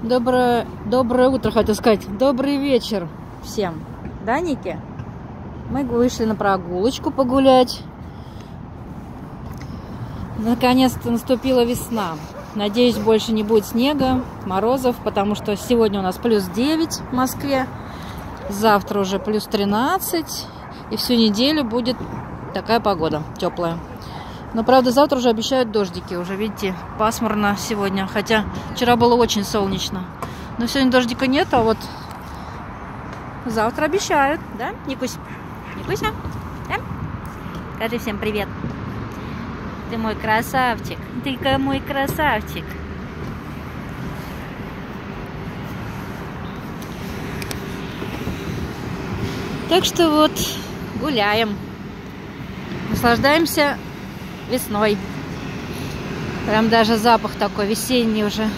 Доброе утро, хотел сказать. Добрый вечер всем. Да, Ники? Мы вышли на прогулочку погулять. Наконец-то наступила весна. Надеюсь, больше не будет снега, морозов, потому что сегодня у нас плюс 9 в Москве. Завтра уже плюс 13. И всю неделю будет такая погода, теплая. Но, правда, завтра уже обещают дождики. Уже, видите, пасмурно сегодня. Хотя вчера было очень солнечно. Но сегодня дождика нет, а вот завтра обещают. Да, Никусь? Никуся? Да? Скажи всем привет. Ты мой красавчик. Ты мой красавчик. Так что вот, гуляем. Наслаждаемся весной. Прям даже запах такой весенний уже